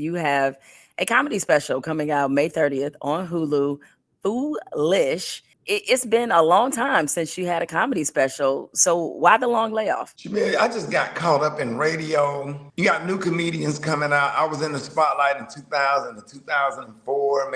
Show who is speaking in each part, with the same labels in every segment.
Speaker 1: You have a comedy special coming out May 30th on Hulu, Foolish. It's been a long time since you had a comedy special. So why the long layoff?
Speaker 2: Jemele, I just got caught up in radio. You got new comedians coming out. I was in the spotlight in 2000 to 2004,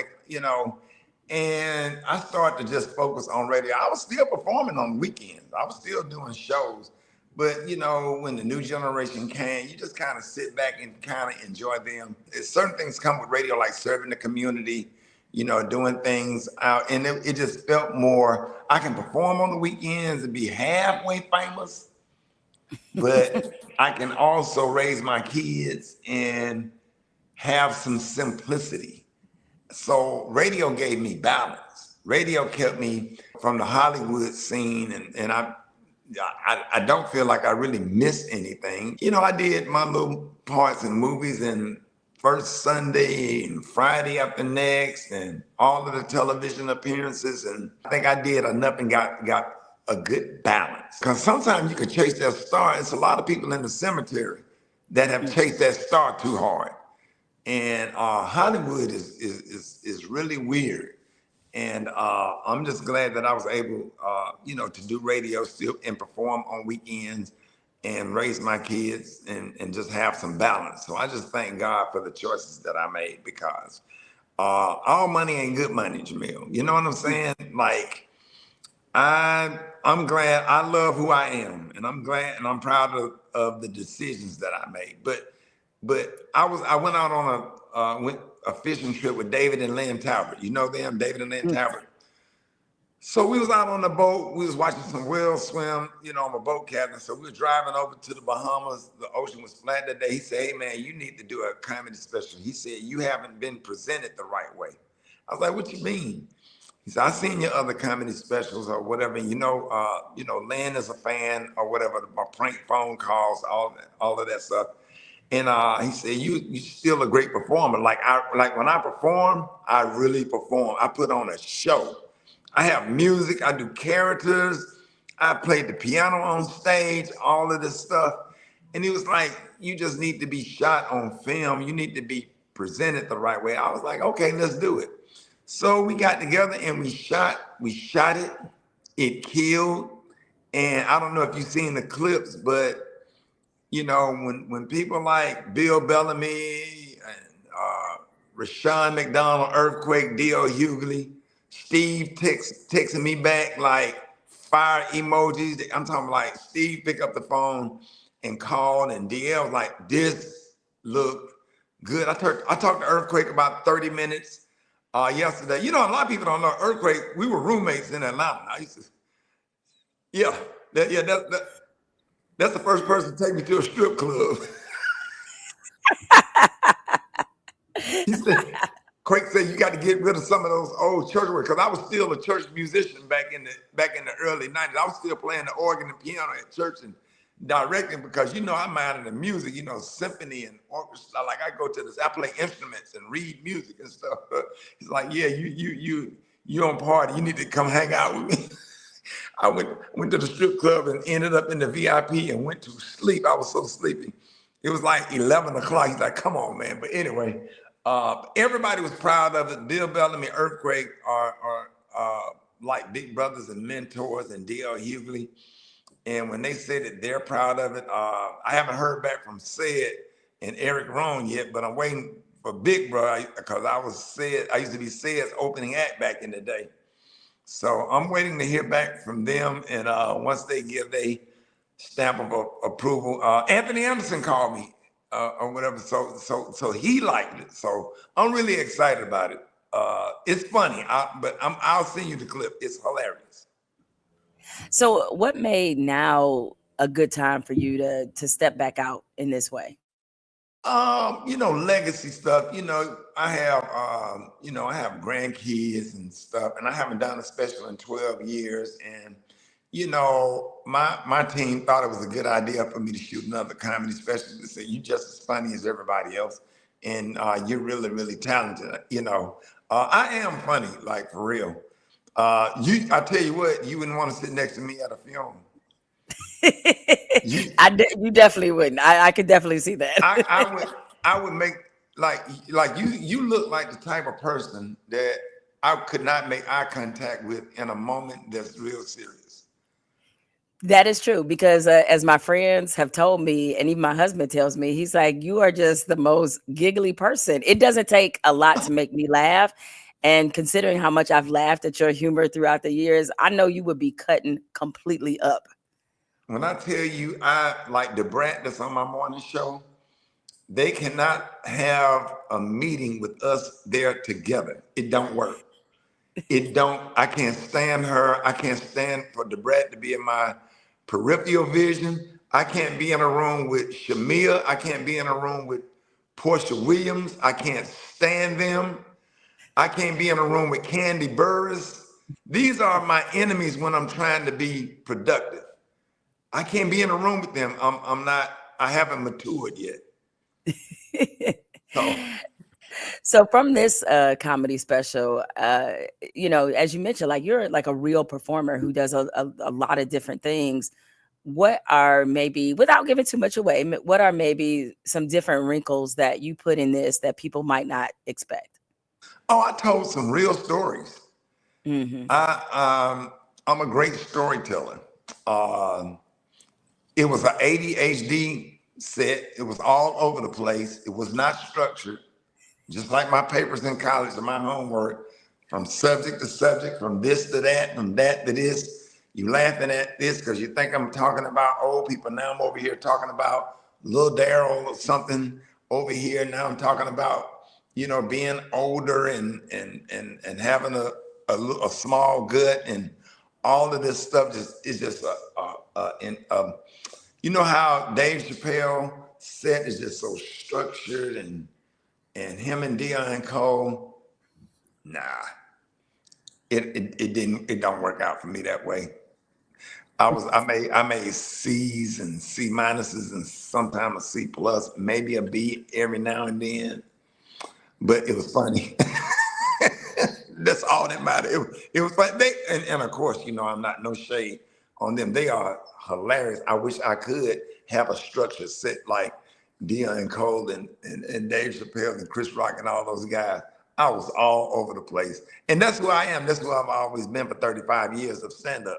Speaker 2: and I started to just focus on radio. I was still performing on weekends. I was still doing shows. But, when the new generation came, you just kind of sit back and kind of enjoy them. Certain things come with radio, like serving the community, doing things out. And it just felt more, I can perform on the weekends and be halfway famous, but I can also raise my kids and have some simplicity. So radio gave me balance. Radio kept me from the Hollywood scene, and I don't feel like I really missed anything. I did my little parts in movies, and First Sunday and Friday After Next and all of the television appearances. And I think I did enough and got a good balance. Because sometimes you can chase that star. It's a lot of people in the cemetery that have chased that star too hard. And Hollywood is really weird. And I'm just glad that I was able, to do radio still and perform on weekends and raise my kids and just have some balance. So I just thank God for the choices that I made, because all money ain't good money, Jemele. You know what I'm saying? Like, I'm glad. I love who I am, and I'm glad and I'm proud of the decisions that I made. But I went out on a fishing trip with David and Lynn Talbot. You know them, David and Lynn Talbot. So we was out on the boat. We was watching some whales swim, I'm a boat captain. So we were driving over to the Bahamas. The ocean was flat that day. He said, "Hey man, you need to do a comedy special." He said, "You haven't been presented the right way." I was like, "What you mean?" He said, "I seen your other comedy specials or whatever. Lynn is a fan or whatever, my prank phone calls, all of that stuff." And he said, "You still a great performer. Like when I perform, I really perform. I put on a show. I have music. I do characters. I played the piano on stage. All of this stuff." And he was like, "You just need to be shot on film. You need to be presented the right way." I was like, "Okay, let's do it." So we got together and we shot it. It killed. And I don't know if you've seen the clips, but when people like Bill Bellamy and Rashawn McDonald, Earthquake, D.L. Hughley, Steve texting me back like fire emojis. I'm talking like Steve pick up the phone and called, and DL was like, "This looked good." I talked to Earthquake about 30 minutes yesterday. A lot of people don't know Earthquake. We were roommates in Atlanta. I used to, that's the first person to take me to a strip club. He said, Quake said, "You got to get rid of some of those old church work," because I was still a church musician back in the early 90s. I was still playing the organ and piano at church and directing, because I'm out of the music, symphony and orchestra. Like I go to this, I play instruments and read music and stuff. He's like, "Yeah, you on party. You need to come hang out with me." I went to the strip club and ended up in the VIP and went to sleep. I was so sleepy. It was like 11 o'clock. He's like, "Come on, man." But anyway, everybody was proud of it. Bill Bellamy, Earthquake are like big brothers and mentors, and D.L. Hughley. And when they say that they're proud of it, I haven't heard back from Sid and Eric Rohn yet, but I'm waiting for Big Bro, because I used to be Sid's opening act back in the day. So I'm waiting to hear back from them, and once they give their stamp of approval, Anthony Anderson called me or whatever. So he liked it. So I'm really excited about it. It's funny, but I'll send you the clip. It's hilarious.
Speaker 1: So what made now a good time for you to step back out in this way?
Speaker 2: Legacy stuff. I have grandkids and stuff, and I haven't done a special in 12 years. And my team thought it was a good idea for me to shoot another comedy special. They said, "You're just as funny as everybody else, and you're really, really talented." I am funny, like for real. I tell you what, you wouldn't want to sit next to me at a funeral.
Speaker 1: You definitely wouldn't. I could definitely see that.
Speaker 2: I would make like you look like the type of person that I could not make eye contact with in a moment that's real serious.
Speaker 1: That is true because as my friends have told me, and even my husband tells me, he's like, "You are just the most giggly person." It doesn't take a lot to make me laugh, and considering how much I've laughed at your humor throughout the years, I know you would be cutting completely up.
Speaker 2: When I tell you, I like the brat that's on my morning show. They cannot have a meeting with us there together. It don't work. It don't. I can't stand her. I can't stand for Debrat to be in my peripheral vision. I can't be in a room with Shamia. I can't be in a room with Portia Williams. I can't stand them. I can't be in a room with Candy Burris. These are my enemies when I'm trying to be productive. I can't be in a room with them. I'm not. I haven't matured yet. So
Speaker 1: So from this comedy special, as you mentioned, like you're like a real performer who does a lot of different things. What are maybe, without giving too much away, what are maybe some different wrinkles that you put in this that people might not expect?
Speaker 2: I told some real stories.
Speaker 1: Hmm.
Speaker 2: I'm a great storyteller. Um, it was an ADHD set. It was all over the place. It was not structured, just like my papers in college and my homework, from subject to subject, from this to that, from that to this. You laughing at this because you think I'm talking about old people. Now I'm over here talking about Lil Daryl or something over here. Now I'm talking about, being older and having a small gut and all of this stuff just is just you know how Dave Chappelle set is just so structured and him and Dion Cole, nah, it don't work out for me that way. I made C's and C minuses and sometimes a C plus, maybe a B every now and then, but it was funny. That's all that mattered. It was like and of course, I'm not no shade on them. They are hilarious. I wish I could have a structure set like Dion Cole and Dave Chappelle and Chris Rock and all those guys. I was all over the place. And that's who I am. That's who I've always been for 35 years of stand-up.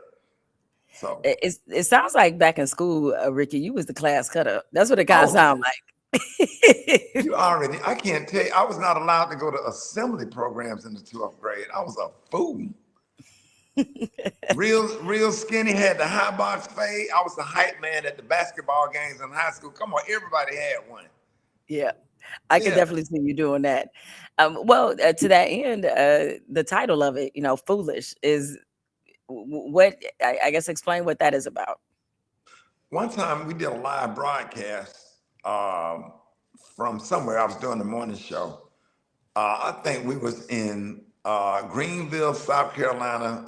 Speaker 2: So
Speaker 1: It sounds like back in school, Ricky, you was the class cutter. That's what it kind of
Speaker 2: oh,
Speaker 1: sound like.
Speaker 2: I can't tell you, I was not allowed to go to assembly programs in the 12th grade. I was a fool. Real skinny, had the high box fade. I was the hype man at the basketball games in high school. Come on, everybody had one.
Speaker 1: Yeah, I can
Speaker 2: Yeah.
Speaker 1: definitely see you doing that. Well, to that end, the title of it, "Foolish," is what I guess. Explain what that is about.
Speaker 2: One time we did a live broadcast from somewhere. I was doing the morning show. I think we was in Greenville, South Carolina.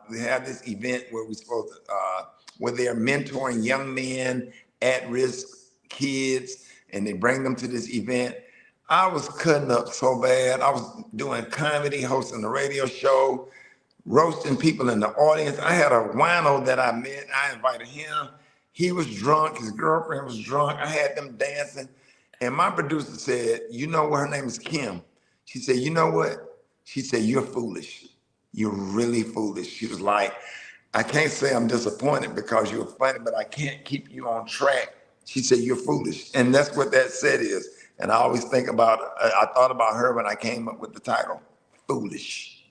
Speaker 2: We had this event where we supposed to, where they're mentoring young men, at-risk kids, and they bring them to this event. I was cutting up so bad. I was doing comedy, hosting a radio show, roasting people in the audience. I had a wino that I met. I invited him. He was drunk. His girlfriend was drunk. I had them dancing. And my producer said, you know what? Her name is Kim. She said, you know what? She said, you're foolish. You're really foolish. She was like, I can't say I'm disappointed because you're funny, but I can't keep you on track. She said, you're foolish. And that's what that set is. And I always think about, I thought about her when I came up with the title, Foolish.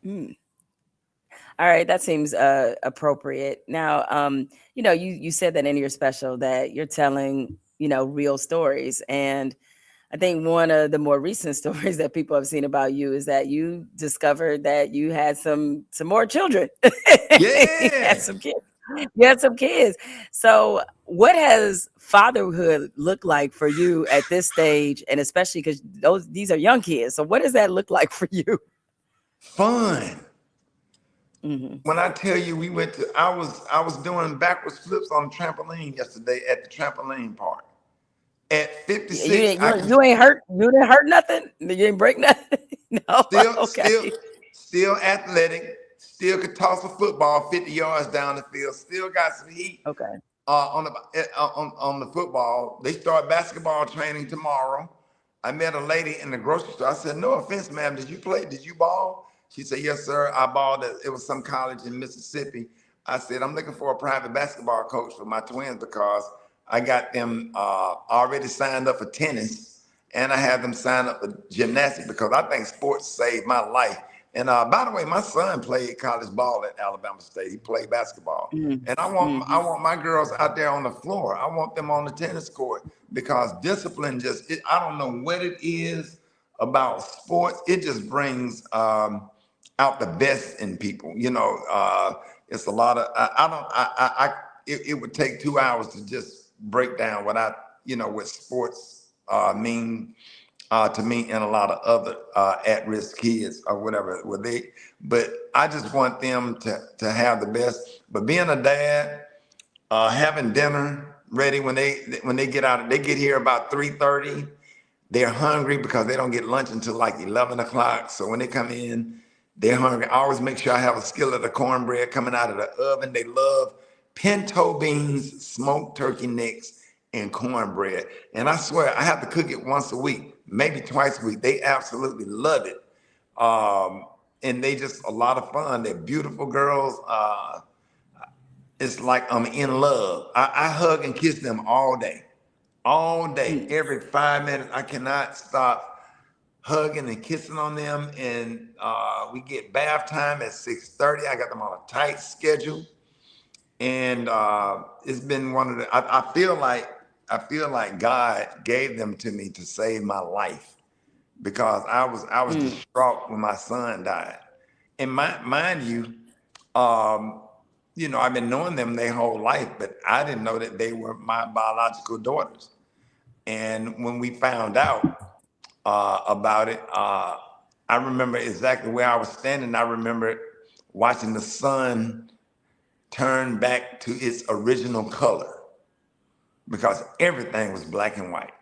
Speaker 1: Mm. All right, that seems appropriate. Now, you said that in your special that you're telling, real stories, and I think one of the more recent stories that people have seen about you is that you discovered that you had some more children. You had
Speaker 2: Yeah.
Speaker 1: some kids. You had some kids. So, what has fatherhood looked like for you at this stage, and especially because these are young kids? So, what does that look like for you?
Speaker 2: Fun.
Speaker 1: Hmm.
Speaker 2: When I tell you I was doing backwards flips on the trampoline yesterday at the trampoline park. At
Speaker 1: You
Speaker 2: 56,
Speaker 1: didn't
Speaker 2: I can
Speaker 1: you ain't hurt. You didn't hurt nothing. You didn't break nothing. No.
Speaker 2: still still
Speaker 1: Okay.
Speaker 2: still athletic, still could toss a football 50 yards down the field, still got some heat.
Speaker 1: Okay.
Speaker 2: On the football. They start basketball training tomorrow. I met a lady in the grocery store. I said, "No offense, ma'am. Did you play? Did you ball?" She said, "Yes, sir. I balled. It was some college in Mississippi." I said, "I'm looking for a private basketball coach for my twins because I got them already signed up for tennis, and I have them signed up for gymnastics because I think sports saved my life." And by the way, my son played college ball at Alabama State. He played basketball. And I
Speaker 1: Mm-hmm.
Speaker 2: want my girls out there on the floor. I want them on the tennis court because discipline I don't know what it is about sports. It just brings out the best in people. It's a lot of I don't it would take 2 hours to just break down what sports mean to me and a lot of other at-risk kids or whatever. But I just want them to have the best. But being a dad, having dinner ready when they get out, they get here about 3:30. They're hungry because they don't get lunch until like 11 o'clock. So when they come in, they're hungry. I always make sure I have a skillet of cornbread coming out of the oven. They love pinto beans, smoked turkey necks, and cornbread. And I swear I have to cook it once a week, maybe twice a week. They absolutely love it. And they just a lot of fun. They're beautiful girls. It's like I'm in love. I hug and kiss them all day,
Speaker 1: Mm.
Speaker 2: every 5 minutes. I cannot stop hugging and kissing on them. And we get bath time at 6:30. I got them on a tight schedule, and it's been one of the. I feel like God gave them to me to save my life because I was
Speaker 1: Mm.
Speaker 2: distraught when my son died. And mind you, um, I've been knowing them their whole life, but I didn't know that they were my biological daughters. And when we found out about it, I remember exactly where I was standing. I remember watching the sun turn back to its original color because everything was black and white,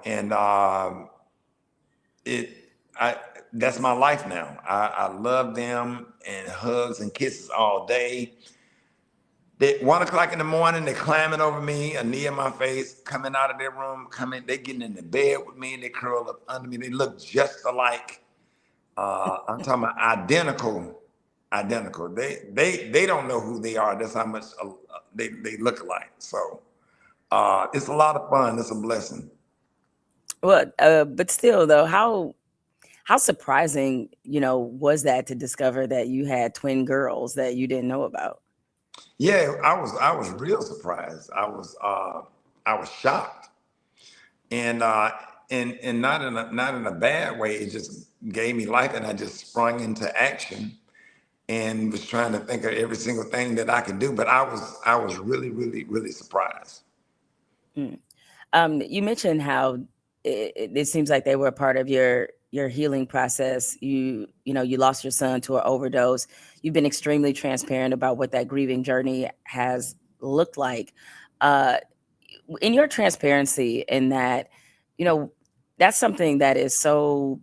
Speaker 2: and it, I, that's my life now. I love them and hugs and kisses all day. They 1 o'clock in the morning, they're climbing over me, a knee in my face, coming out of their room, they getting in the bed with me, and they curl up under me. They look just alike. I'm talking about identical, identical. They don't know who they are. That's how much they look alike. So it's a lot of fun. It's a blessing.
Speaker 1: Well, but still, though, how surprising, was that to discover that you had twin girls that you didn't know about?
Speaker 2: Yeah, I was real surprised. I was shocked, and not in a bad way. It just gave me life, and I just sprung into action and was trying to think of every single thing that I could do. But I was really, really, really surprised.
Speaker 1: Mm. You mentioned how it seems like they were a part of your healing process. You lost your son to an overdose. You've been extremely transparent about what that grieving journey has looked like. Uh, in your transparency, in that, you know, that's something that is so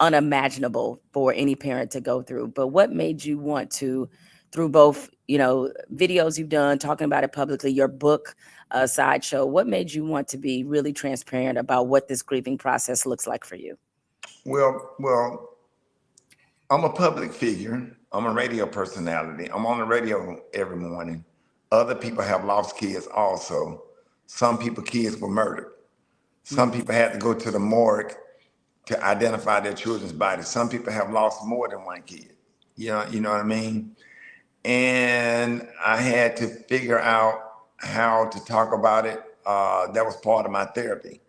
Speaker 1: unimaginable for any parent to go through. But what made you want to, through both, videos you've done, talking about it publicly, your book, sideshow, what made you want to be really transparent about what this grieving process looks like for you?
Speaker 2: Well, I'm a public figure. I'm a radio personality. I'm on the radio every morning. Other people have lost kids also. Some people kids were murdered. Some
Speaker 1: Mm.
Speaker 2: people had to go to the morgue to identify their children's bodies. Some people have lost more than one kid. You know what I mean? And I had to figure out how to talk about it. That was part of my therapy,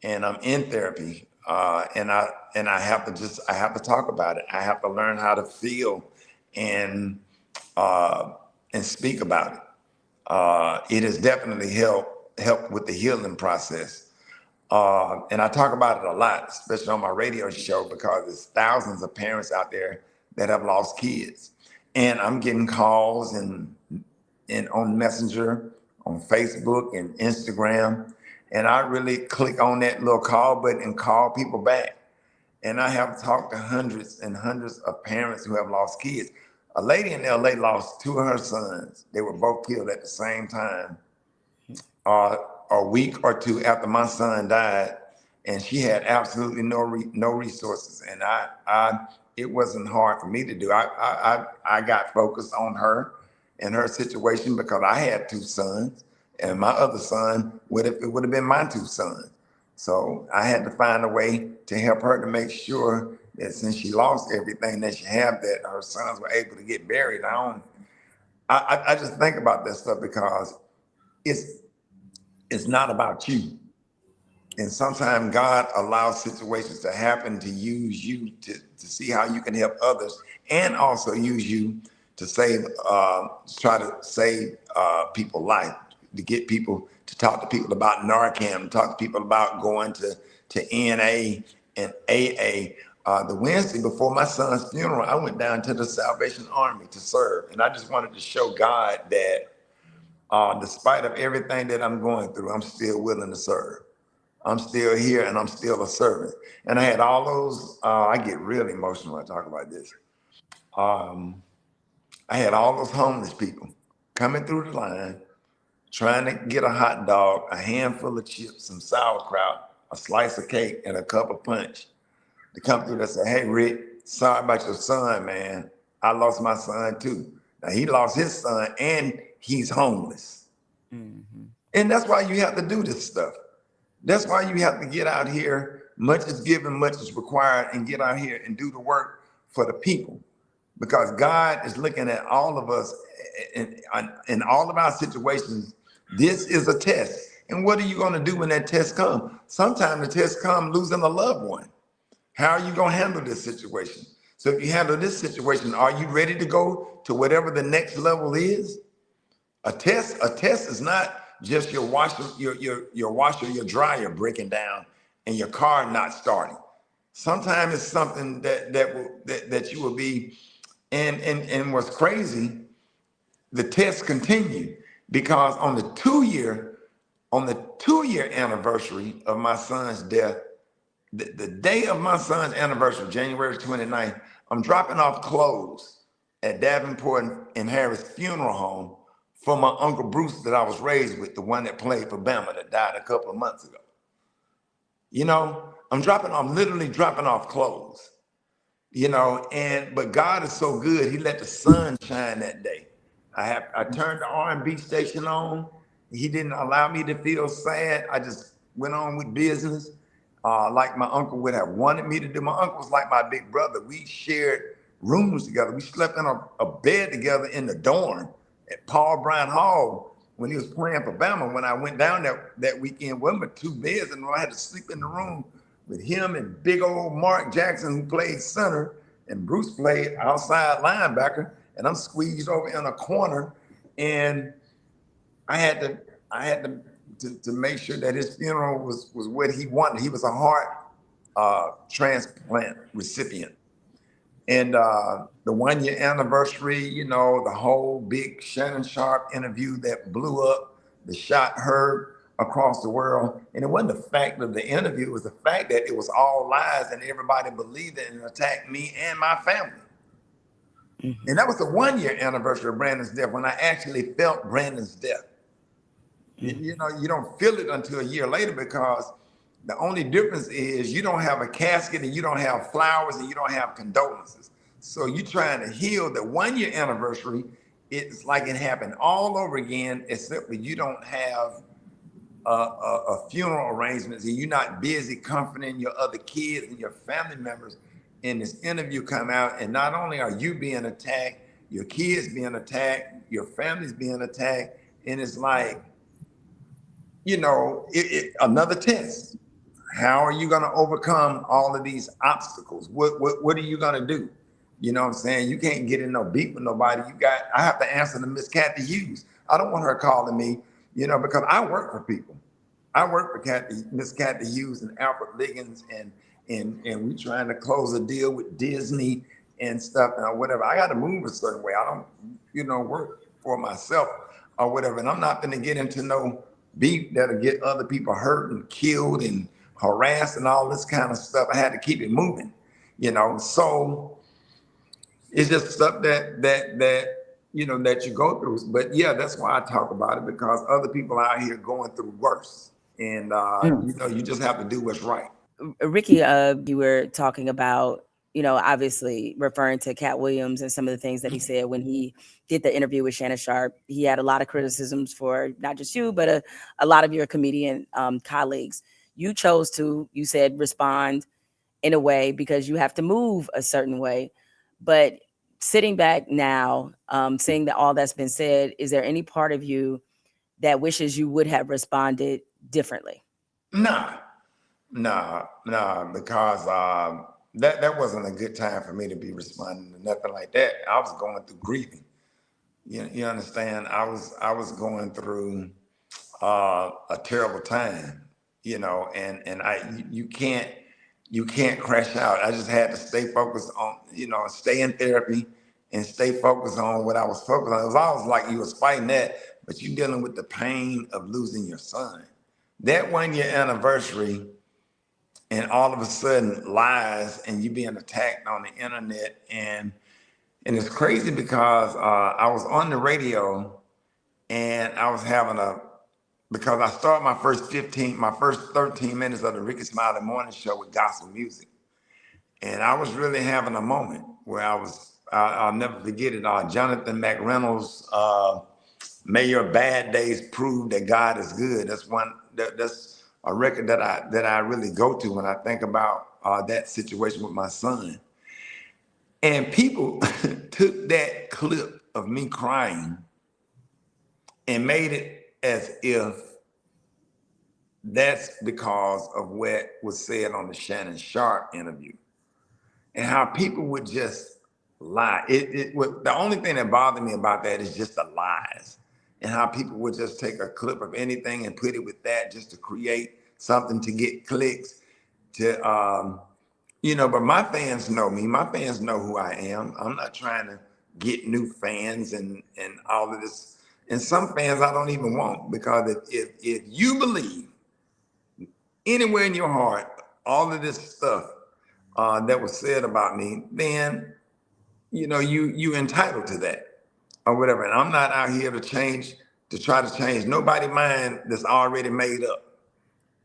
Speaker 2: and I'm in therapy, and I have to talk about it. I have to learn how to feel and uh, and speak about it. It has definitely helped with the healing process. And I talk about it a lot, especially on my radio show, because there's thousands of parents out there that have lost kids. And I'm getting calls and on Messenger, on Facebook and Instagram. And I really click on that little call button and call people back. And I have talked to hundreds and hundreds of parents who have lost kids. A lady in LA lost two of her sons. They were both killed at the same time, uh, a week or two after my son died, and she had absolutely no resources. And it wasn't hard for me to do. I got focused on her and her situation because I had two sons, and my other son it would have been my two sons. So I had to find a way to help her to make sure that since she lost everything that she had, that her sons were able to get buried. I just think about that stuff because it's it's not about you. And sometimes God allows situations to happen to use you to see how you can help others, and also use you to try to save people's life, to get people to talk to people about Narcan, to talk to people about going to NA and AA. The Wednesday before my son's funeral, I went down to the Salvation Army to serve. And I just wanted to show God that despite of everything that I'm going through, I'm still willing to serve. I'm still here and I'm still a servant. And I had all those, I get really emotional when I talk about this. I had all those homeless people coming through the line, trying to get a hot dog, a handful of chips, some sauerkraut, a slice of cake, and a cup of punch to come through and say, hey, Rick, sorry about your son, man. I lost my son too. Now he lost his son and he's homeless. Mm-hmm. And that's why you have to do this stuff. That's why you have to get out here. Much is given, much is required, and get out here and do the work for the people. Because God is looking at all of us in all of our situations. This is a test. And what are you going to do when that test comes? Sometimes the test comes losing a loved one. How are you going to handle this situation? So if you handle this situation, are you ready to go to whatever the next level is? A test is not just your washer, your dryer breaking down and your car not starting. Sometimes it's something that you will be, and what's crazy, the test continued because on the 2-year anniversary of my son's death, the day of my son's anniversary, January 29th, I'm dropping off clothes at Davenport and Harris Funeral Home for my Uncle Bruce that I was raised with, the one that played for Bama that died a couple of months ago. You know, I'm literally dropping off clothes, you know, but God is so good. He let the sun shine that day. I turned the R&B station on. He didn't allow me to feel sad. I just went on with business. Like my uncle would have wanted me to do. My uncle was like my big brother. We shared rooms together. We slept in a bed together in the dorm at Paul Brown Hall when he was playing for Bama. When I went down that weekend, with my 2 beds, and I had to sleep in the room with him and big old Mark Jackson, who played center, and Bruce played outside linebacker, and I'm squeezed over in a corner, and I had to make sure that his funeral was what he wanted. He was a heart transplant recipient. And the 1-year anniversary, you know, the whole big Shannon Sharpe interview that blew up, the shot heard across the world. And it wasn't the fact of the interview, it was the fact that it was all lies and everybody believed it and attacked me and my family. Mm-hmm. And that was the 1-year anniversary of Brandon's death, when I actually felt Brandon's death. Mm-hmm. You know, you don't feel it until a year later, because the only difference is you don't have a casket and you don't have flowers and you don't have condolences. So you're trying to heal the 1-year anniversary. It's like it happened all over again, except that you don't have a funeral arrangements and you're not busy comforting your other kids and your family members. And this interview come out, and not only are you being attacked, your kids being attacked, your family's being attacked, and it's like, you know, another test. How are you going to overcome all of these obstacles? What are you going to do? You know what I'm saying? You can't get in no beef with nobody. I have to answer to Miss Kathy Hughes. I don't want her calling me, you know, because I work for people. I work for Miss Kathy Hughes and Alfred Liggins, and we trying to close a deal with Disney and stuff and whatever. I got to move a certain way. I don't, you know, work for myself or whatever. And I'm not going to get into no beef that'll get other people hurt and killed and harassed and all this kind of stuff. I had to keep it moving, you know. So It's just stuff that that you go through. But yeah, that's why I talk about it, because other people out here going through worse, and you just have to do what's right.
Speaker 1: Ricky, you were talking about, obviously referring to Katt Williams and some of the things that he said when he did the interview with Shannon Sharpe. He had a lot of criticisms for not just you, but a lot of your comedian colleagues. You chose to, you said, respond in a way because you have to move a certain way. But sitting back now, seeing that all that's been said, is there any part of you that wishes you would have responded differently?
Speaker 2: Nah, nah, because that wasn't a good time for me to be responding to nothing like that. I was going through grieving. You understand? I was going through a terrible time, and you can't crash out. I just had to stay focused on, stay in therapy and stay focused on what I was focused on. It was always like you was fighting that, but you're dealing with the pain of losing your son. That 1 year anniversary, and all of a sudden lies, and you being attacked on the internet, and it's crazy because I was on the radio, and I was having because I started my first 13 minutes of the Rickey Smiley morning show with gospel music. And I was really having a moment where I'll never forget it. Jonathan McReynolds, May Your Bad Days Prove That God Is Good. That's a record that I really go to when I think about that situation with my son. And people took that clip of me crying and made it as if that's because of what was said on the Shannon Sharpe interview, and how people would just lie. The only thing that bothered me about that is just the lies, and how people would just take a clip of anything and put it with that just to create something to get clicks. But my fans know me. My fans know who I am. I'm not trying to get new fans and all of this. And some fans I don't even want, because if you believe anywhere in your heart all of this stuff that was said about me, then you entitled to that or whatever. And I'm not out here to try to change nobody's mind that's already made up.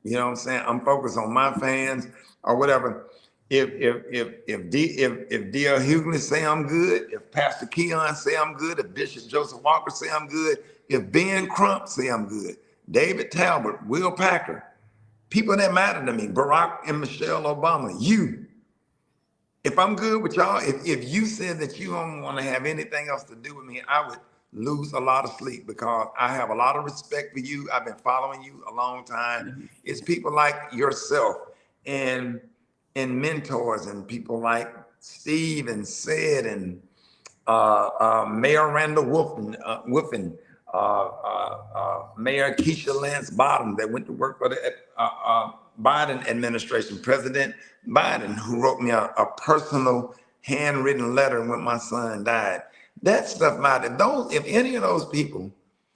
Speaker 2: You know what I'm saying? I'm focused on my fans or whatever. If D.L. Hughley say I'm good, if Pastor Keon say I'm good, if Bishop Joseph Walker say I'm good, if Ben Crump say I'm good, David Talbot, Will Packer, people that matter to me, Barack and Michelle Obama, if I'm good with y'all, if you said that you don't want to have anything else to do with me, I would lose a lot of sleep, because I have a lot of respect for you. I've been following you a long time. It's people like yourself and mentors, and people like Steve and Sid and Mayor Randall Wolfen, Mayor Keisha Lance Bottom, that went to work for the Biden administration, President Biden, who wrote me a personal handwritten letter when my son died. That stuff mattered. If any of those people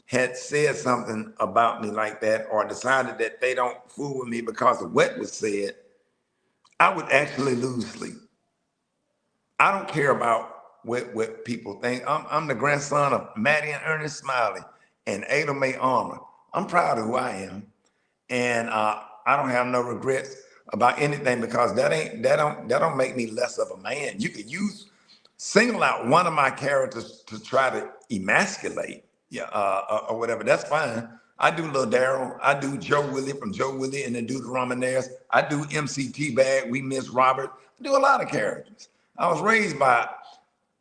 Speaker 2: had said something about me like that, or decided that they don't fool with me because of what was said, I would actually lose sleep. I don't care about what people think. I'm the grandson of Maddie and Ernest Smiley and Ada Mae Armour. I'm proud of who I am, and I don't have no regrets about anything, because that don't make me less of a man. You could single out one of my characters to try to emasculate, yeah, or whatever. That's fine. I do Lil Daryl. I do Joe Willie from Joe Willie and the Deuteronomaires. I do MC T-Bag, We Miss Robert. I do a lot of characters. I was raised by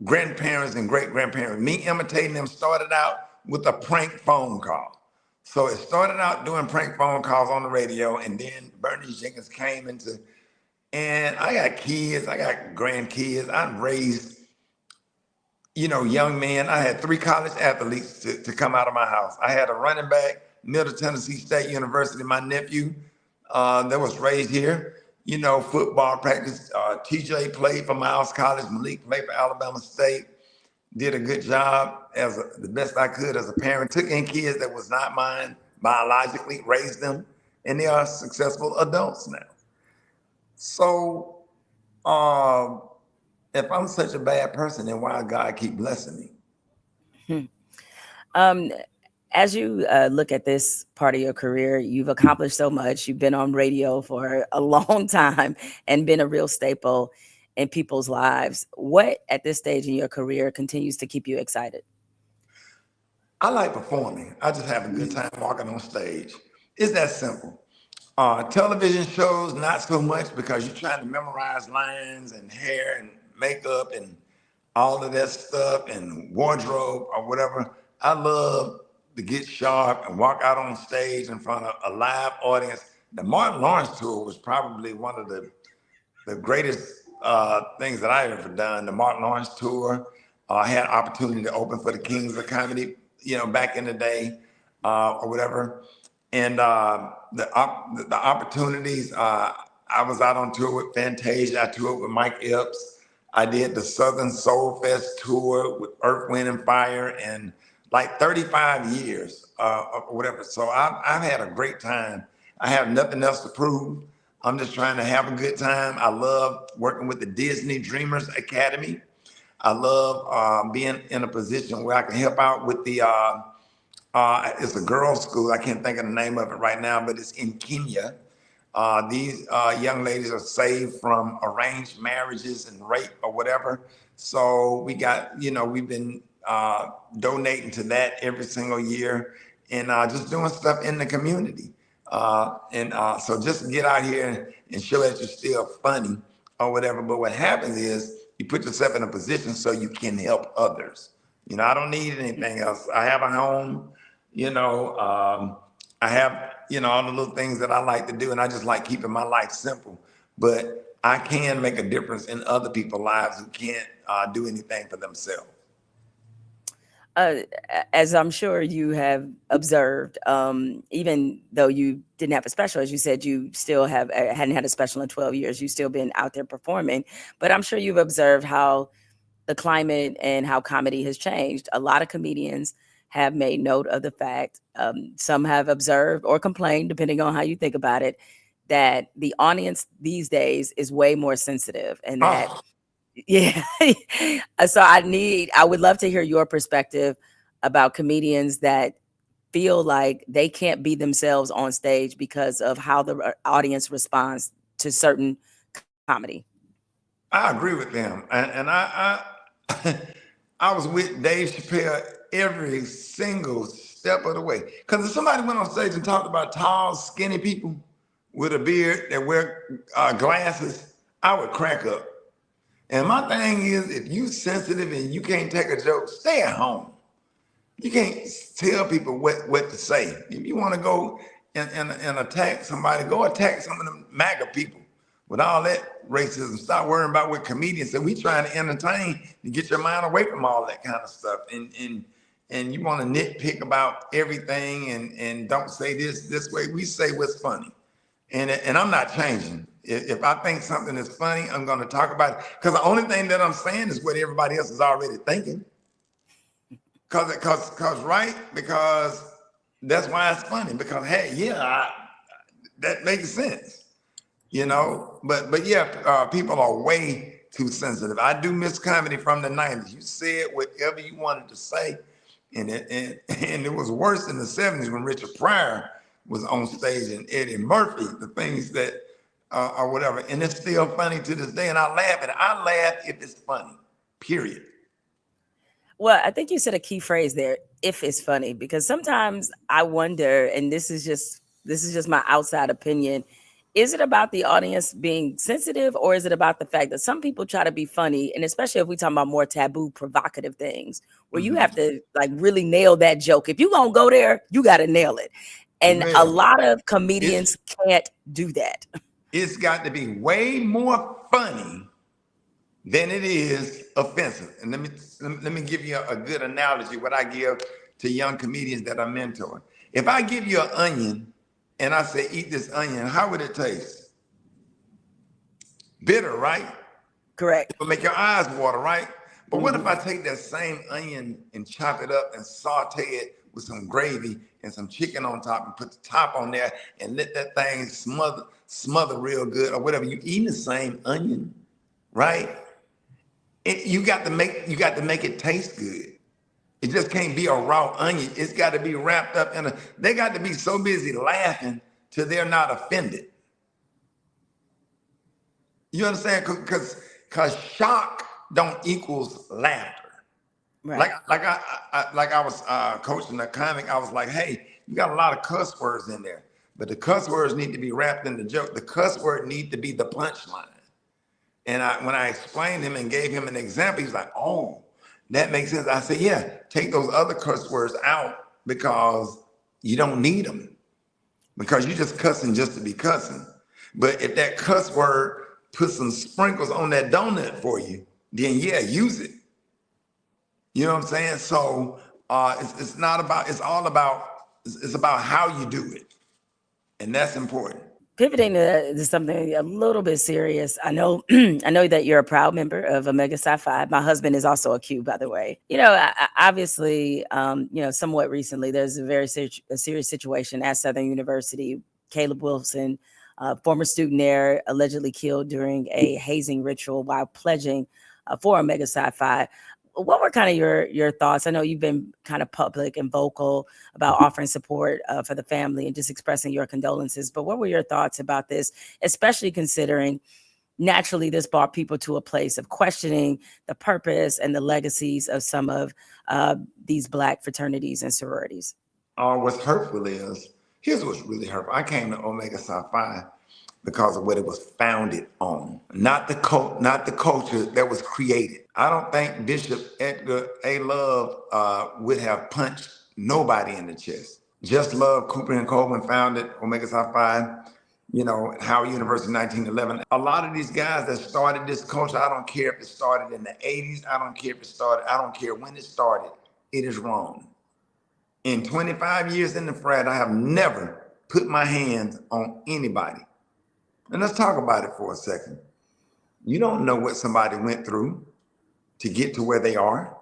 Speaker 2: grandparents and great grandparents. Me imitating them started out with a prank phone call. So it started out doing prank phone calls on the radio, and then Bernie Jenkins came and I got kids, I got grandkids. I've raised, young men. I had 3 college athletes to come out of my house. I had a running back, Middle Tennessee State University, my nephew, that was raised here. Football practice. TJ played for Miles College. Malik played for Alabama State. Did a good job the best I could as a parent. Took in kids that was not mine biologically, raised them, and they are successful adults now. So, um, if I'm such a bad person, then why God keep blessing me?
Speaker 1: Hmm. Um, as you look at this part of your career, you've accomplished so much. You've been on radio for a long time and been a real staple in people's lives. What at this stage in your career continues to keep you excited?
Speaker 2: I like performing. I just have a good time walking on stage. It's that simple. Television shows, not so much because you're trying to memorize lines and hair and makeup and all of that stuff and wardrobe or whatever. I love to get sharp and walk out on stage in front of a live audience. The Martin Lawrence tour was probably one of the greatest things that I ever done. The Martin Lawrence tour. I had opportunity to open for the Kings of Comedy, back in the day, or whatever. And the opportunities. I was out on tour with Fantasia. I toured with Mike Epps. I did the Southern Soul Fest tour with Earth, Wind, and Fire, and like 35 years, or whatever. So I've had a great time. I have nothing else to prove. I'm just trying to have a good time. I love working with the Disney Dreamers Academy. I love being in a position where I can help out with it's a girls' school. I can't think of the name of it right now, but it's in Kenya. These young ladies are saved from arranged marriages and rape or whatever. So we've been donating to that every single year and just doing stuff in the community. So just get out here and show that you're still funny or whatever. But what happens is you put yourself in a position so you can help others. I don't need anything else. I have a home, I have, all the little things that I like to do, and I just like keeping my life simple. But I can make a difference in other people's lives who can't do anything for themselves.
Speaker 1: uh, as I'm sure you have observed, even though you didn't have a special, as you said, you still hadn't had a special in 12 years. You've still been out there performing, but I'm sure you've observed how the climate and how comedy has changed. A lot of comedians have made note of the fact, some have observed or complained, depending on how you think about it, that the audience these days is way more sensitive and that
Speaker 2: Oh,
Speaker 1: yeah. So I would love to hear your perspective about comedians that feel like they can't be themselves on stage because of how the audience responds to certain comedy.
Speaker 2: I agree with them, and I was with Dave Chappelle every single step of the way. Because if somebody went on stage and talked about tall, skinny people with a beard that wear glasses, I would crack up. And my thing is, if you sensitive and you can't take a joke, stay at home. You can't tell people what to say. If you want to go and attack somebody, go attack some of them MAGA people with all that racism. Stop worrying about what comedians say. We trying to entertain to get your mind away from all that kind of stuff. And you want to nitpick about everything and don't say this way. We say what's funny. And I'm not changing. If I think something is funny, I'm going to talk about it. Because the only thing that I'm saying is what everybody else is already thinking. Because that's why it's funny. Because hey, yeah, that makes sense, But yeah, people are way too sensitive. I do miss comedy from the '90s. You said whatever you wanted to say, and it was worse in the '70s when Richard Pryor was on stage and Eddie Murphy, the things that or whatever, and it's still funny to this day. And I laugh, and I laugh if it's funny. Period.
Speaker 1: Well, I think you said a key phrase there, if it's funny, because sometimes I wonder, and this is just my outside opinion, is it about the audience being sensitive or is it about the fact that some people try to be funny, and especially if we talk about more taboo, provocative things, where you have
Speaker 2: Mm-hmm.
Speaker 1: to like really nail that joke. If you're gonna go there, you gotta nail it. And a
Speaker 2: Well,
Speaker 1: lot of
Speaker 2: it's
Speaker 1: comedians can't do that.
Speaker 2: it's got to be way more funny than it is offensive. And let me give you a good analogy. What I give to young comedians that I mentor. If I give you an onion and I say eat this onion, how would it taste? Bitter, right?
Speaker 1: Correct.
Speaker 2: It'll make your eyes water, right? But what if
Speaker 1: Hmm.
Speaker 2: I take that same onion and chop it up and saute it with some gravy and some chicken on top and put the top on there and let that thing smother real good or whatever? You eating the same onion, right? You got to make it taste good. It just can't be a raw onion. It's got to be wrapped up in a. They got to be so busy laughing till they're not offended. You understand? Because shock don't equals laughter. Like
Speaker 1: Right.
Speaker 2: I was coaching a comic. I was like, hey, you got a lot of cuss words in there, but the cuss words need to be wrapped in the joke. The cuss word need to be the punchline. And when I explained him and gave him an example, he's like, oh, that makes sense. I said, yeah, take those other cuss words out because you don't need them because you're just cussing just to be cussing. But if that cuss word puts some sprinkles on that donut for you, then yeah, use it. You know what I'm saying? So it's not about, it's all about, it's about how you do it. And that's important.
Speaker 1: Pivoting to something a little bit serious. I know I know that you're a proud member of Omega Psi Phi. My husband is also a Q, by the way. Obviously, somewhat recently, there's a very a serious situation at Southern University. Caleb Wilson, former student there, allegedly killed during a hazing ritual while pledging for Omega Psi Phi. What were kind of your thoughts? I know you've been kind of public and vocal about offering support for the family and just expressing your condolences. But what were your thoughts about this, especially considering naturally this brought people to a place of questioning the purpose and the legacies of some of these Black fraternities and sororities?
Speaker 2: What's hurtful is, here's what's really hurtful. I came to Omega Psi Phi because of what it was founded on, not the not the culture that was created. I don't think Bishop Edgar A. Love would have punched nobody in the chest. Just Love, Cooper and Coleman founded Omega Psi Phi, Howard University in 1911. A lot of these guys that started this culture, I don't care if it started in the 80s, I don't care if it started, I don't care when it started, it is wrong. In 25 years in the frat, I have never put my hands on anybody. And let's talk about it for a second. You don't know what somebody went through to get to where they are.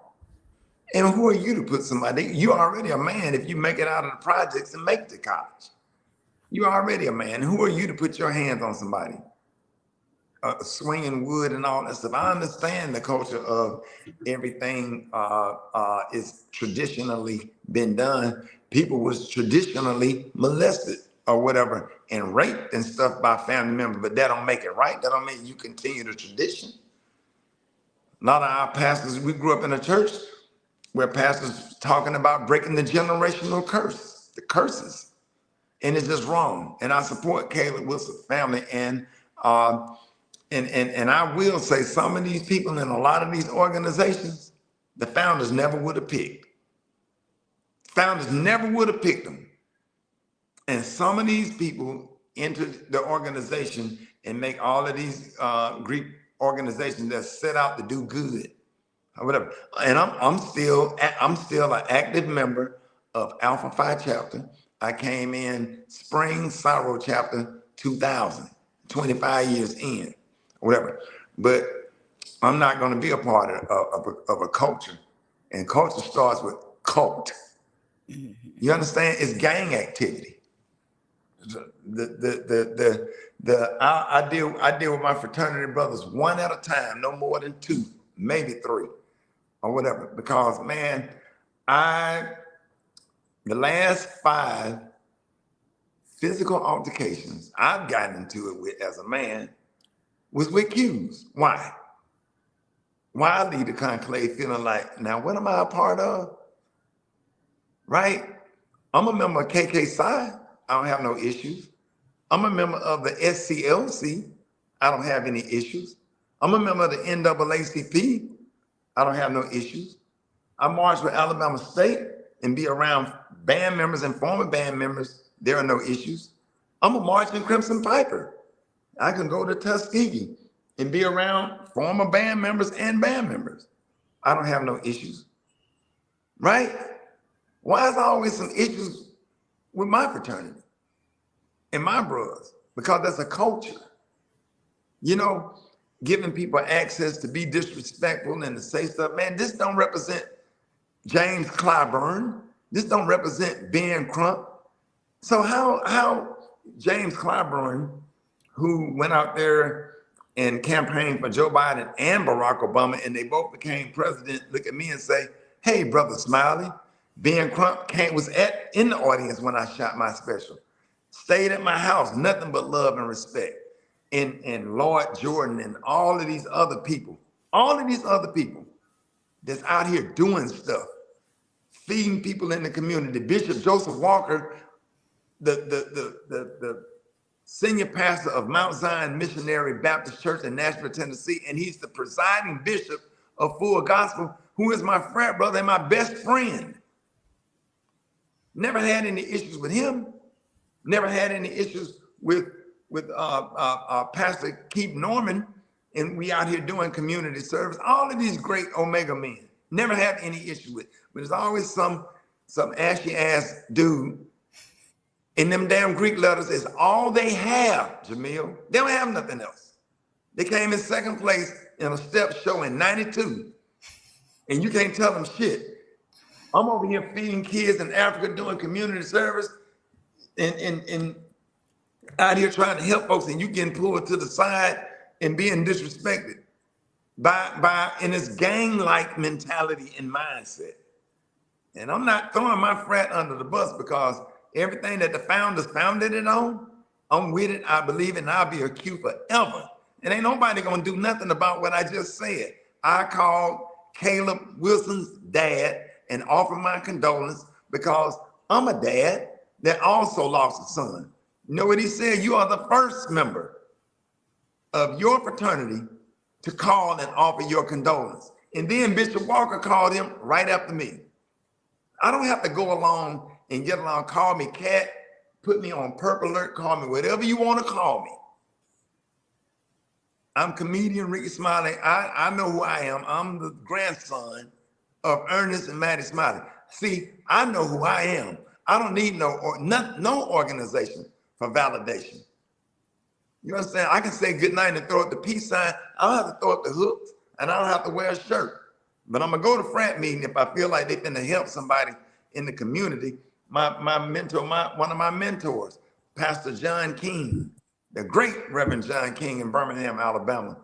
Speaker 2: And who are you to put somebody? You're already a man if you make it out of the projects and make it to college. You're already a man. Who are you to put your hands on somebody? Swinging wood and all that stuff. I understand the culture of everything is traditionally been done. People was traditionally molested or whatever and raped and stuff by family members, but that don't make it right. That don't make you continue the tradition. A lot of our pastors, we grew up in a church where pastors talking about breaking the generational curse, the curses, and it's just wrong. And I support Caleb Wilson's family, and I will say some of these people in a lot of these organizations, the founders never would have picked. Founders never would have picked them. And some of these people enter the organization and make all of these Greek organizations that set out to do good or whatever. And I'm still an active member of Alpha Phi chapter. I came in spring Sorrow chapter 2000, 25 years in, or whatever. But I'm not going to be a part of a culture. And culture starts with cult. You understand? It's gang activity. I deal with my fraternity brothers one at a time, no more than two, maybe three, or whatever. Because man, the last 5 physical altercations I've gotten into it with as a man was with Qs. Why? Why I leave the conclave feeling like, now what am I a part of? Right? I'm a member of KK Psi. I don't have no issues. I'm a member of the SCLC. I don't have any issues. I'm a member of the NAACP. I don't have no issues. I march with Alabama State and be around band members and former band members. There are no issues. I'm a marching Crimson Piper. I can go to Tuskegee and be around former band members and band members. I don't have no issues. Right? Why is there always some issues with my fraternity and my brothers? Because that's a culture. Giving people access to be disrespectful and to say stuff, man, this don't represent James Clyburn. This don't represent Ben Crump. So how James Clyburn, who went out there and campaigned for Joe Biden and Barack Obama, and they both became president, look at me and say, hey, Brother Smiley, Ben Crump was in the audience when I shot my special. Stayed at my house, nothing but love and respect. And Lord Jordan and all of these other people that's out here doing stuff, feeding people in the community. Bishop Joseph Walker, the senior pastor of Mount Zion Missionary Baptist Church in Nashville, Tennessee, and he's the presiding bishop of Full Gospel, who is my frat brother and my best friend. Never had any issues with him. Never had any issues with Pastor Keith Norman, and we out here doing community service. All of these great Omega men never have any issue with. But there's always some ashy ass dude. And them damn Greek letters is all they have, Jemele. They don't have nothing else. They came in second place in a step show in '92, and you can't tell them shit. I'm over here feeding kids in Africa, doing community service, and out here trying to help folks, and you getting pulled to the side and being disrespected by in this gang-like mentality and mindset. And I'm not throwing my frat under the bus, because everything that the founders founded it on, I'm with it, I believe it, and I'll be a Q forever. And ain't nobody gonna do nothing about what I just said. I called Caleb Wilson's dad and offered my condolence, because I'm a dad that also lost a son. You know what he said? You are the first member of your fraternity to call and offer your condolence. And then Bishop Walker called him right after me. I don't have to go along and get along. Call me Katt, put me on purple alert, call me whatever you want to call me. I'm comedian Rickey Smiley. I know who I am. I'm the grandson of Ernest and Maddie Smiley. See, I know who I am. I don't need no organization for validation. You understand? I can say good night and throw up the peace sign. I don't have to throw up the hooks, and I don't have to wear a shirt. But I'm gonna go to frat meeting if I feel like they're gonna help somebody in the community. My mentor, one of my mentors, Pastor John King, the great Reverend John King in Birmingham, Alabama,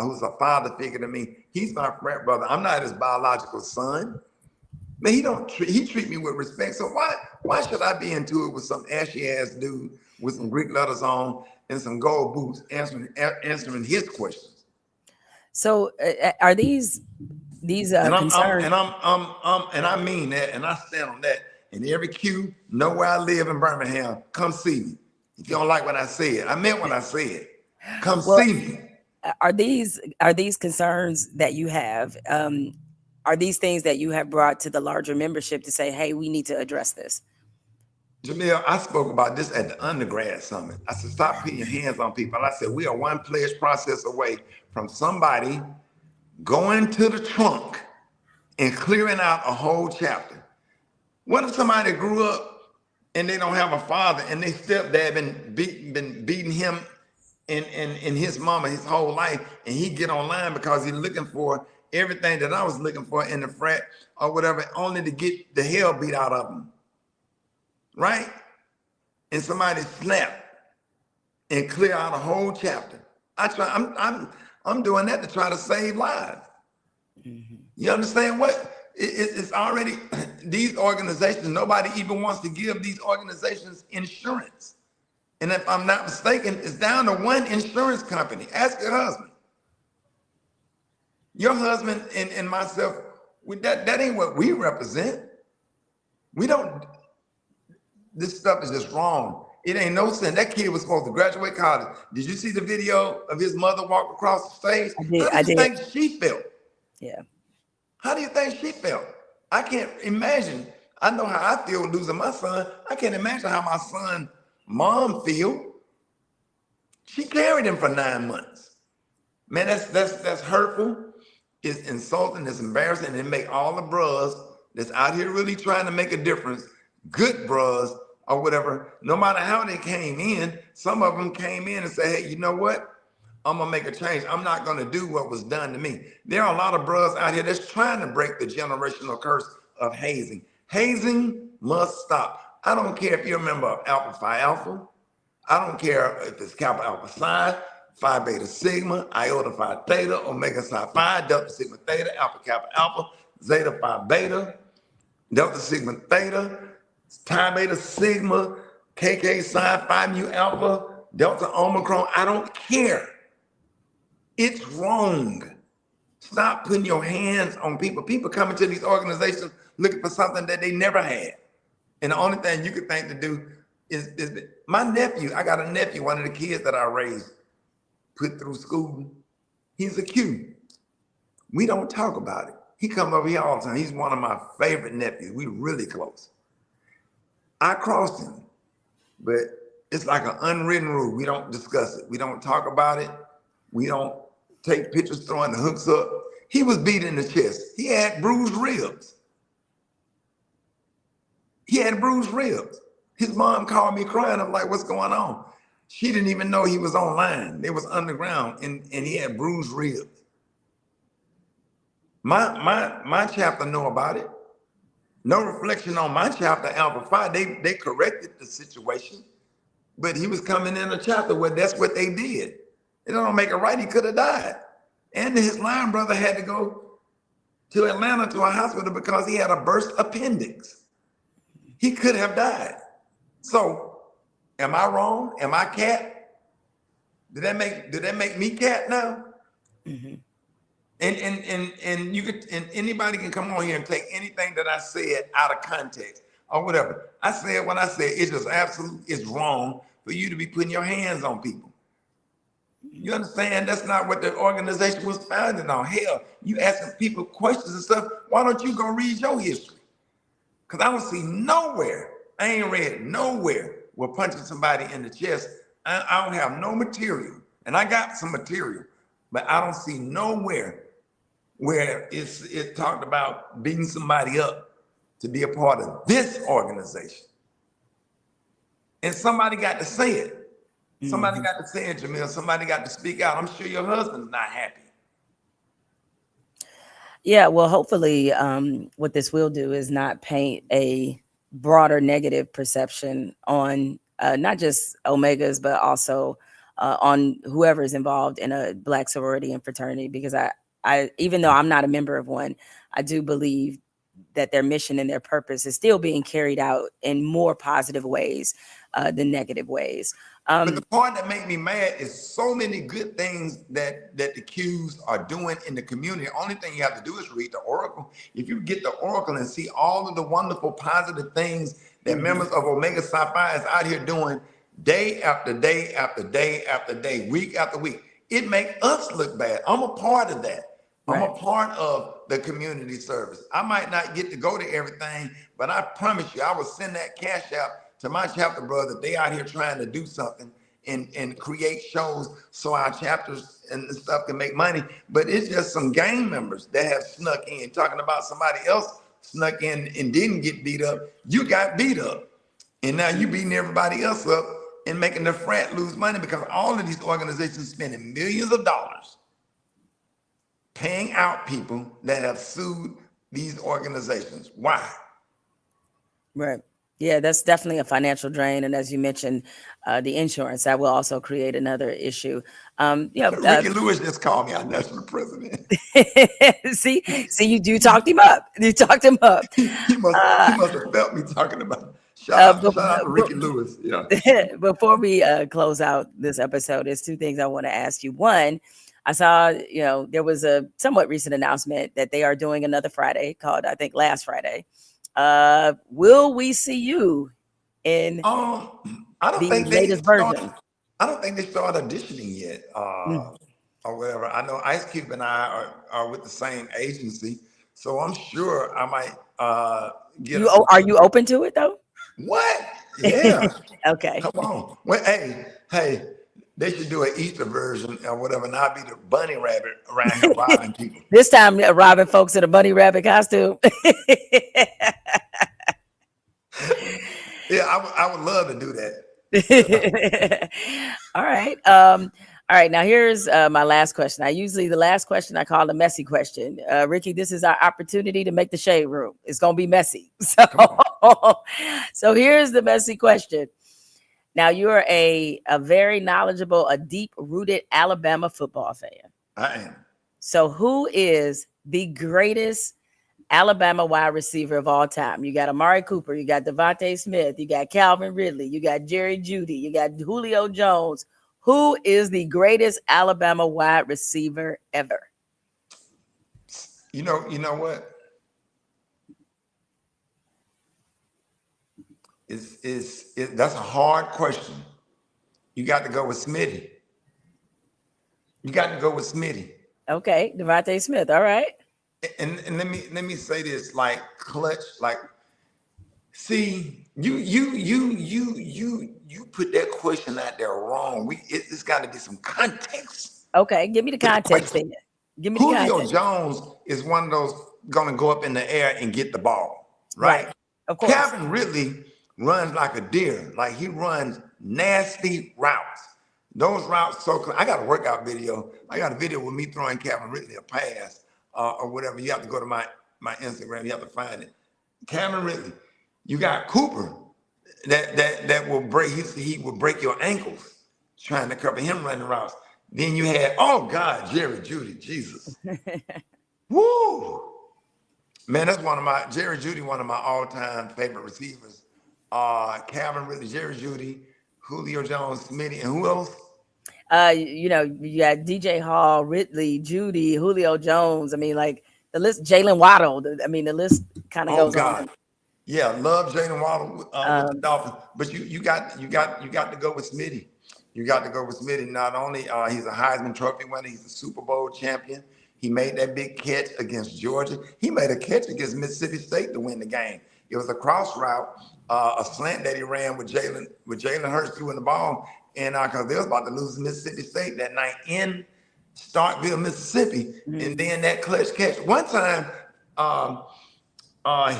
Speaker 2: who's a father figure to me. He's my frat brother. I'm not his biological son. Man, he treat me with respect. So why should I be into it with some ashy ass dude with some Greek letters on and some gold boots answering his questions?
Speaker 1: So are these concerns?
Speaker 2: And I mean that, and I stand on that. And every Q know where I live in Birmingham. Come see me. If you don't like what I said, I meant what I said. Come see me.
Speaker 1: Are these concerns that you have? Are these things that you have brought to the larger membership to say, hey, we need to address this?
Speaker 2: Jemele, I spoke about this at the undergrad summit. I said, stop putting your hands on people. I said, we are one pledge process away from somebody going to the trunk and clearing out a whole chapter. What if somebody grew up and they don't have a father, and their stepdad been beating him and his mama his whole life, and he get online because he's looking for everything that I was looking for in the frat or whatever, only to get the hell beat out of him, right? And somebody snap and clear out a whole chapter. I'm doing that to try to save lives. Mm-hmm. You understand what? It's already, these organizations, nobody even wants to give these organizations insurance. And if I'm not mistaken, it's down to one insurance company. Ask your husband. Your husband and myself, that ain't what we represent. We don't, this stuff is just wrong. It ain't no sense. That kid was supposed to graduate college. Did you see the video of his mother walk across the stage? How do you think she felt?
Speaker 1: Yeah.
Speaker 2: How do you think she felt? I can't imagine. I know how I feel losing my son. I can't imagine how my son's mom feel. She carried him for 9 months. Man, that's hurtful. It's insulting. It's embarrassing. And it make all the bros that's out here really trying to make a difference, good bros or whatever, no matter how they came in, some of them came in and said, hey, you know what? I'm gonna make a change. I'm not gonna do what was done to me. There are a lot of bros out here that's trying to break the generational curse of hazing. Hazing must stop. I don't care if you're a member of Alpha Phi Alpha. I don't care if it's Kappa Alpha Psi, Phi Beta Sigma, Iota Phi Theta, Omega Psi Phi, Delta Sigma Theta, Alpha Kappa Alpha, Zeta Phi Beta, Delta Sigma Theta, Pi Beta Sigma, KK Psi Phi Mu Alpha, Delta Omicron. I don't care. It's wrong. Stop putting your hands on people. People coming to these organizations looking for something that they never had. And the only thing you could think to do is my nephew. I got a nephew, one of the kids that I raised, put through school. He's a Q. We don't talk about it. He comes over here all the time. He's one of my favorite nephews. We really close. I crossed him, but it's like an unwritten rule. We don't discuss it. We don't talk about it. We don't take pictures throwing the hooks up. He was beat in the chest. He had bruised ribs. He had bruised ribs. His mom called me crying. I'm like, what's going on? She didn't even know he was online. It was underground, and he had bruised ribs. My chapter know about it. No reflection on my chapter, Alpha Phi. They corrected the situation, but he was coming in a chapter where that's what they did. It don't make it right. He could have died. And his line brother had to go to Atlanta to a hospital because he had a burst appendix. He could have died. So, am I wrong? Am I Katt? Did that make me Katt now? Mm-hmm. And you could, and anybody can come on here and take anything that I said out of context or whatever. I said what I said. It's just absolutely, it's wrong for you to be putting your hands on people. You understand? That's not what the organization was founded on. Hell, you asking people questions and stuff. Why don't you go read your history? Because I don't see nowhere, I ain't read nowhere where punching somebody in the chest. I don't have no material. And I got some material, but I don't see nowhere where it talked about beating somebody up to be a part of this organization. And somebody got to say it. Somebody got to say it, Jemele. Somebody got to speak out. I'm sure your husband's not happy.
Speaker 1: Yeah, well, hopefully what this will do is not paint a broader negative perception on not just Omegas, but also on whoever is involved in a Black sorority and fraternity, because I even though I'm not a member of one, I do believe that their mission and their purpose is still being carried out in more positive ways than negative ways.
Speaker 2: But the part that makes me mad is so many good things that the Qs are doing in the community. The only thing you have to do is read the Oracle. If you get the Oracle and see all of the wonderful positive things that members of Omega Psi Phi is out here doing day after day after day after day, week after week, it makes us look bad. I'm a part of that. Right. I'm a part of the community service. I might not get to go to everything, but I promise you, I will send that cash out to my chapter brother. They out here trying to do something and create shows so our chapters and stuff can make money. But it's just some gang members that have snuck in, talking about somebody else snuck in and didn't get beat up. You got beat up. And now you beating everybody else up and making the frat lose money, because all of these organizations spending millions of dollars paying out people that have sued these organizations. Why?
Speaker 1: Right. Yeah, that's definitely a financial drain. And as you mentioned, the insurance, that will also create another issue.
Speaker 2: Ricky Lewis just called me our national president.
Speaker 1: see, you talked him up. You talked him up.
Speaker 2: he must have felt me talking about it. Shout out to Ricky Lewis. Yeah.
Speaker 1: Before we close out this episode, there's two things I want to ask you. One, I saw, there was a somewhat recent announcement that they are doing another Friday called, I think, Last Friday. Will we see you in
Speaker 2: I don't think
Speaker 1: latest version?
Speaker 2: I don't think they started auditioning yet, or whatever. I know Ice Cube and I are with the same agency, so I'm sure I might get.
Speaker 1: Are you open to it though?
Speaker 2: What? Yeah.
Speaker 1: Okay.
Speaker 2: Come on. Well, hey. They should do an Easter version or whatever, and I'll be the bunny rabbit around here robbing people.
Speaker 1: This time, robbing folks in a bunny rabbit costume.
Speaker 2: Yeah, I would love to do that.
Speaker 1: All right. All right. Now, here's my last question. The last question I call a messy question. Ricky, this is our opportunity to make the shade room. It's going to be messy. So here's the messy question. Now you're a very knowledgeable, a deep rooted Alabama football fan.
Speaker 2: I am.
Speaker 1: So who is the greatest Alabama wide receiver of all time? You got Amari Cooper, you got Devontae Smith, you got Calvin Ridley, you got Jerry Jeudy, you got Julio Jones. Who is the greatest Alabama wide receiver ever?
Speaker 2: You know what? That's a hard question. You got to go with Smitty. You got to go with Smitty.
Speaker 1: Okay, Devontae Smith. All right.
Speaker 2: And let me say this, like clutch, like see, you put that question out there wrong. It's got to be some context
Speaker 1: Okay, give me the
Speaker 2: with the
Speaker 1: context
Speaker 2: question.
Speaker 1: then. Give me the
Speaker 2: Julio
Speaker 1: context.
Speaker 2: Jones is one of those gonna go up in the air and get the ball,
Speaker 1: Right.
Speaker 2: right?
Speaker 1: Of course.
Speaker 2: Calvin Ridley runs like a deer, like he runs nasty routes. Those routes so I got a workout video. I got a video with me throwing Calvin Ridley a pass or whatever. You have to go to my Instagram. You have to find it. Calvin Ridley. You got Cooper that will break. He will break your ankles trying to cover him running routes. Then you had, oh God, Jerry Jeudy, Jesus. Woo! Man, that's Jerry Jeudy, one of my all-time favorite receivers. Calvin Ridley, Jerry Jeudy, Julio Jones, Smitty, and who else?
Speaker 1: You got DJ Hall, Ridley, Jeudy, Julio Jones. I mean, like the list, Jaylen Waddle. I mean, the list kind of
Speaker 2: Oh
Speaker 1: goes
Speaker 2: God.
Speaker 1: on.
Speaker 2: Yeah, love Jaylen Waddle with the
Speaker 1: Um,
Speaker 2: Dolphins. But you got to go with Smitty. You got to go with Smitty. Not only he's a Heisman Trophy winner, he's a Super Bowl champion. He made that big catch against Georgia. He made a catch against Mississippi State to win the game. It was a cross route, a slant that he ran with Jalen Hurts throwing the ball, and because they was about to lose to Mississippi State that night in Starkville, Mississippi, and then that clutch catch. One time,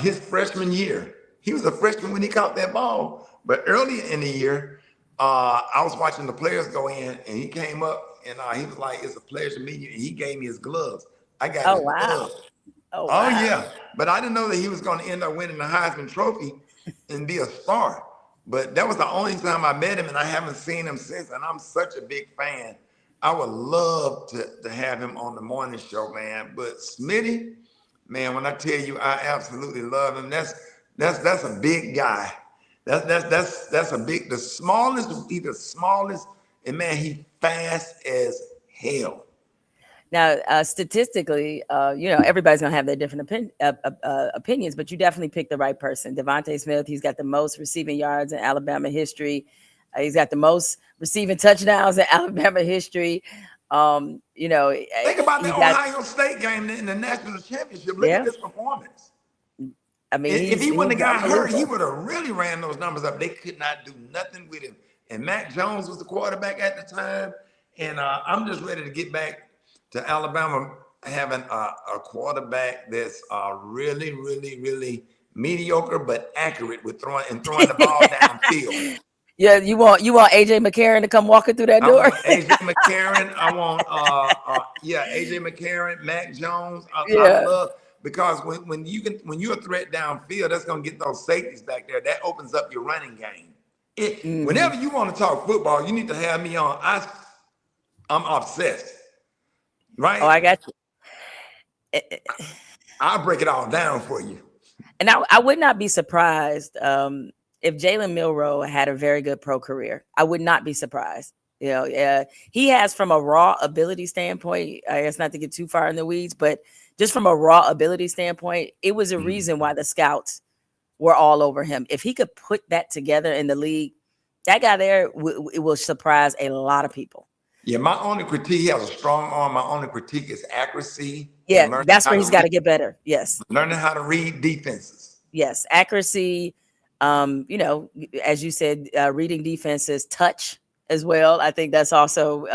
Speaker 2: his freshman year. He was a freshman when he caught that ball. But earlier in the year, I was watching the players go in, and he came up and he was like, "It's a pleasure meeting you." And he gave me his gloves. I got
Speaker 1: oh
Speaker 2: his
Speaker 1: wow.
Speaker 2: gloves.
Speaker 1: Oh
Speaker 2: Oh
Speaker 1: wow.
Speaker 2: yeah, but I didn't know that he was going to end up winning the Heisman Trophy and be a star. But that was the only time I met him, and I haven't seen him since. And I'm such a big fan. I would love to have him on the morning show, man. But Smitty, man, when I tell you, I absolutely love him. That's a big guy. That's a big, the smallest, he's the smallest, and man, he fast as hell.
Speaker 1: Now, statistically, everybody's gonna have their different opinions, but you definitely picked the right person. Devontae Smith, he's got the most receiving yards in Alabama history. He's got the most receiving touchdowns in Alabama history.
Speaker 2: Think about the
Speaker 1: He got,
Speaker 2: Ohio State game in the national championship. Look at
Speaker 1: yeah.
Speaker 2: this performance.
Speaker 1: I mean,
Speaker 2: If he wouldn't
Speaker 1: he's
Speaker 2: have got hurt, he
Speaker 1: unbelievable.
Speaker 2: would have really ran those numbers up. They could not do nothing with him. And Mac Jones was the quarterback at the time. And I'm just ready to get back to Alabama having a quarterback that's really, really, really mediocre but accurate with throwing the ball downfield.
Speaker 1: Yeah, you want AJ McCarron to come walking through that
Speaker 2: I
Speaker 1: door?
Speaker 2: want AJ McCarron. I want AJ McCarron, Mac Jones. I
Speaker 1: Yeah.
Speaker 2: love because when you're a threat downfield, that's gonna get those safeties back there. That opens up your running game.
Speaker 1: Hmm.
Speaker 2: Whenever you want to talk football, you need to have me on. I'm obsessed,
Speaker 1: Oh,
Speaker 2: right?
Speaker 1: I got you.
Speaker 2: I'll break it all down for you.
Speaker 1: And I would not be surprised if Jalen Milroe had a very good pro career. I would not be surprised. He has, from a raw ability standpoint, I guess not to get too far in the weeds, but just from a raw ability standpoint, it was a reason why the scouts were all over him. If he could put that together in the league, that guy there, it will surprise a lot of people.
Speaker 2: Yeah, my only critique, he has a strong arm. My only critique is accuracy
Speaker 1: Yeah,
Speaker 2: and learning
Speaker 1: that's
Speaker 2: how
Speaker 1: where
Speaker 2: to
Speaker 1: he's got
Speaker 2: read,
Speaker 1: to get better. Yes.
Speaker 2: defenses.
Speaker 1: Yes, accuracy. As you said, reading defenses, touch as well. I think that's also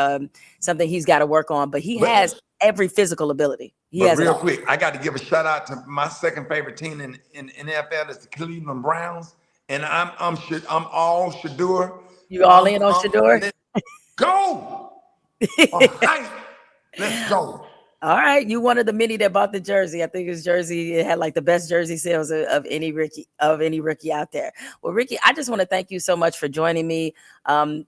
Speaker 1: something he's got to work on. But he has
Speaker 2: But
Speaker 1: every physical ability. He
Speaker 2: But
Speaker 1: has it
Speaker 2: real
Speaker 1: all.
Speaker 2: quick, I got to give a shout out to my second favorite team in NFL is the Cleveland Browns, and I'm all Shadur.
Speaker 1: You all in on Shador?
Speaker 2: Let's go. All right, let's go.
Speaker 1: All right, you one of the many that bought the jersey. I think his jersey it had like the best jersey sales of any Rickey out there. Well, Rickey, I just want to thank you so much for joining me.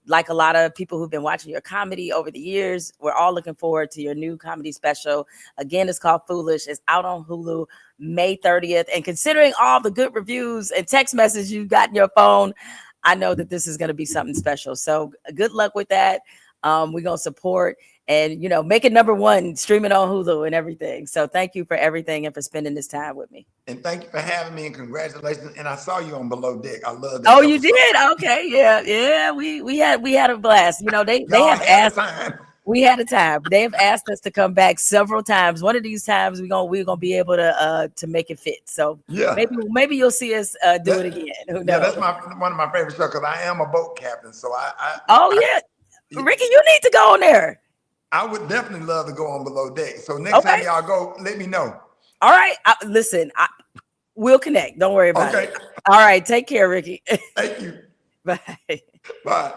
Speaker 1: Like a lot of people who've been watching your comedy over the years, we're all looking forward to your new comedy special. Again, it's called Foolish. It's out on Hulu May 30th. And considering all the good reviews and text messages you got in your phone, I know that this is going to be something special. So good luck with that. We're going to support and, make it number one, streaming on Hulu and everything. So thank you for everything and for spending this time with me.
Speaker 2: And thank you for having me, and congratulations. And I saw you on Below Deck. I love that
Speaker 1: Oh, you
Speaker 2: episode.
Speaker 1: did? Okay. Yeah. Yeah. We had a blast. They
Speaker 2: Y'all
Speaker 1: have
Speaker 2: had a
Speaker 1: asked.
Speaker 2: time.
Speaker 1: We had a time. They have asked us to come back several times. One of these times we're gonna be able to make it fit. So
Speaker 2: Yeah.
Speaker 1: maybe you'll see us do it
Speaker 2: That,
Speaker 1: again. Who
Speaker 2: yeah, that's
Speaker 1: knows?
Speaker 2: one of my favorite shows, because I am a boat captain. So
Speaker 1: Oh yeah, Rickey, you need to go on there.
Speaker 2: I would definitely love to go on Below Deck. So next
Speaker 1: Okay.
Speaker 2: time y'all go, let me know.
Speaker 1: All right. Listen, we'll connect. Don't worry about
Speaker 2: Okay.
Speaker 1: it. All right. Take care, Rickey.
Speaker 2: Thank you.
Speaker 1: Bye.
Speaker 2: Bye.